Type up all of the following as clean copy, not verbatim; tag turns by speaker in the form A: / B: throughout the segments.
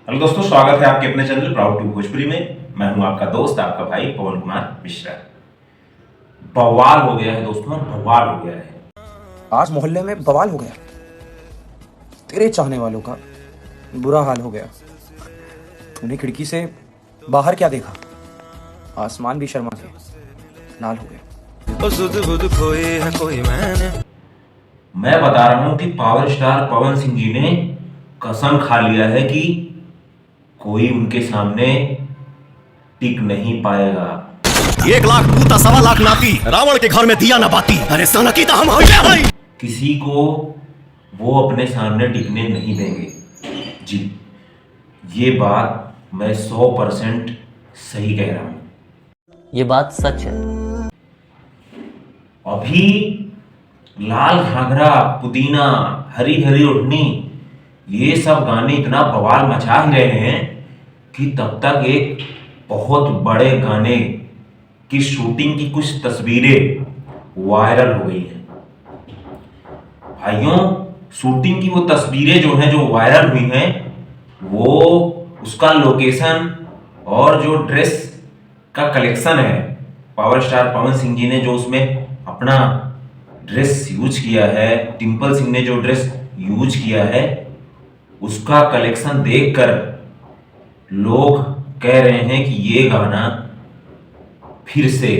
A: Hello दोस्तों, स्वागत है आपके अपने चैनल प्राउड टू भोजपुरी में। मैं हूं आपका दोस्त, आपका भाई पवन कुमार मिश्रा। बवाल हो गया है दोस्तों, बवाल हो गया है।
B: आज मोहल्ले में बवाल हो गया। तेरे चाहने वालों का बुरा हाल हो गया। तूने खिड़की से बाहर क्या देखा? आसमान भी शर्मा के लाल हो गया।
A: मैं बता रहा हूं कि पावर स्टार पवन सिंह जी ने कसम खा लिया है कि कोई उनके सामने टिक नहीं पाएगा।
C: 1 लाख पूता 1.25 लाख नाती रावण के घर में दिया न बाती। अरे साला की हम भाई
A: किसी को वो अपने सामने टिकने नहीं देंगे जी। ये बात मैं 100% सही कह रहा हूं।
D: ये बात सच है।
A: अभी लाल घाघरा, पुदीना, हरी हरी ओढ़नी, ये सब गाने इतना बवाल मचा ही रहे हैं कि तब तक एक बहुत बड़े गाने की शूटिंग की कुछ तस्वीरें वायरल हो गई हैं। भाइयों, शूटिंग की वो तस्वीरें जो हैं, जो वायरल हुई हैं, वो उसका लोकेशन और जो ड्रेस का कलेक्शन है, पावर स्टार पवन सिंह जी ने जो उसमें अपना ड्रेस यूज किया है, डिंपल सिंह ने जो ड्रेस यूज किया है, उसका कलेक्शन देखकर लोग कह रहे हैं कि ये गाना फिर से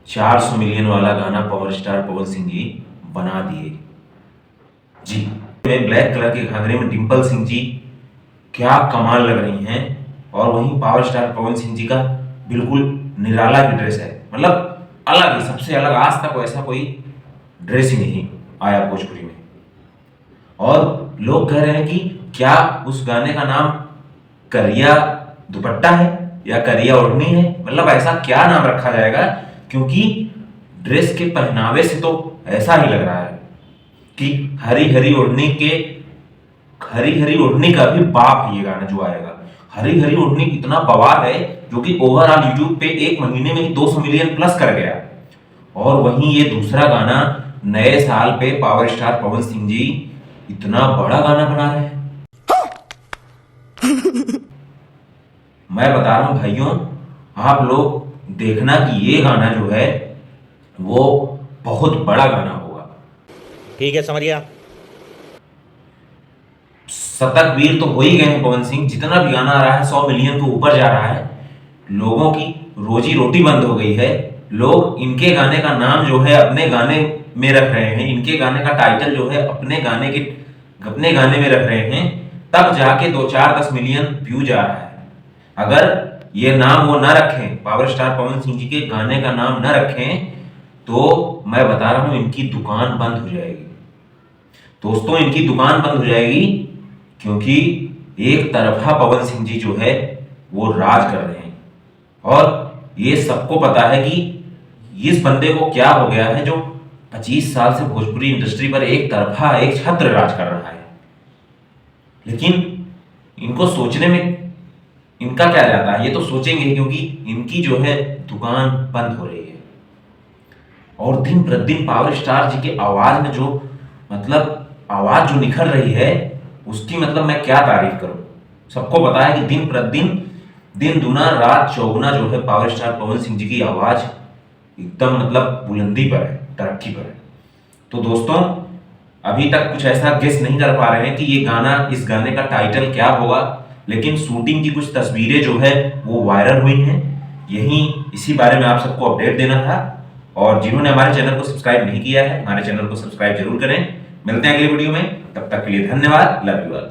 A: 400 मिलियन वाला गाना पावर स्टार पवन सिंह जी बना दिए जी। में ब्लैक कलर के घाघरे में डिंपल सिंह जी क्या कमाल लग रही हैं, और वहीं पावर स्टार पवन सिंह जी का बिल्कुल निराला की ड्रेस है, मतलब अलग ही, सबसे अलग। आज तक ऐसा कोई ड्रेस ही नहीं आया भोजपुरी में। और लोग कह रहे हैं कि क्या उस गाने का नाम करिया दुपट्टा है या करिया ओढ़नी है, मतलब ऐसा क्या नाम रखा जाएगा, क्योंकि ड्रेस के पहनावे से तो ऐसा ही लग रहा है कि हरी हरी ओढ़नी का भी बाप है ये गाना जो आएगा। हरी हरी ओढ़नी इतना बवाल है जो कि ओवरऑल यूट्यूब पे 1 महीने में ही 200 मिलियन प्लस कर गया। और वहीं ये दूसरा गाना नए साल पे पावर स्टार पवन सिंह जी इतना बड़ा गाना बना रहे हैं। मैं बता रहा हूं भाइयों, आप लोग देखना कि ये गाना जो है वो बहुत बड़ा गाना होगा।
C: ठीक है, समझ गया।
A: शतक वीर तो हो ही गए हैं पवन सिंह। जितना भी गाना आ रहा है 100 मिलियन को ऊपर जा रहा है। लोगों की रोजी रोटी बंद हो गई है। लोग इनके गाने का नाम जो है अपने गाने में रख रहे हैं, इनके गाने का टाइटल जो है अपने गाने में रख रहे हैं, तब जाके 2-4-10 मिलियन व्यूज आ रहा है। अगर ये नाम वो ना रखें, पावर स्टार पवन सिंह जी के गाने का नाम ना रखें, तो मैं बता रहा हूं इनकी दुकान बंद हो जाएगी दोस्तों। इनकी दुकान बंद हो जाएगी क्योंकि एक तरफा पवन सिंह जी जो है वो राज कर रहे हैं। और ये सबको पता है कि इस बंदे को क्या हो गया है जो 25 साल से भोजपुरी इंडस्ट्री पर एक तरफा, एक छत्र राज कर रहा है। लेकिन इनको सोचने में इनका क्या जाता है, ये तो सोचेंगे क्योंकि इनकी जो है दुकान बंद हो रही है। और दिन प्रतिदिन पावर स्टार जी के आवाज में जो, मतलब आवाज जो निखर रही है, उसकी मतलब मैं क्या तारीफ करूं। सबको पता है कि दिन प्रतिदिन, दिन दुना रात चौगुना जो है पावर स्टार पवन सिंह जी की आवाज एकदम मतलब बुलंदी पर है, तरक्की पर है। तो दोस्तों, अभी तक कुछ ऐसा गेस नहीं कर पा रहे हैं कि ये गाना, इस गाने का टाइटल क्या होगा, लेकिन शूटिंग की कुछ तस्वीरें जो है वो वायरल हुई हैं। इसी बारे में आप सबको अपडेट देना था। और जिन्होंने हमारे चैनल को सब्सक्राइब नहीं किया है, हमारे चैनल को सब्सक्राइब जरूर करें। मिलते हैं अगले वीडियो में, तब तक के लिए धन्यवाद। Love you all.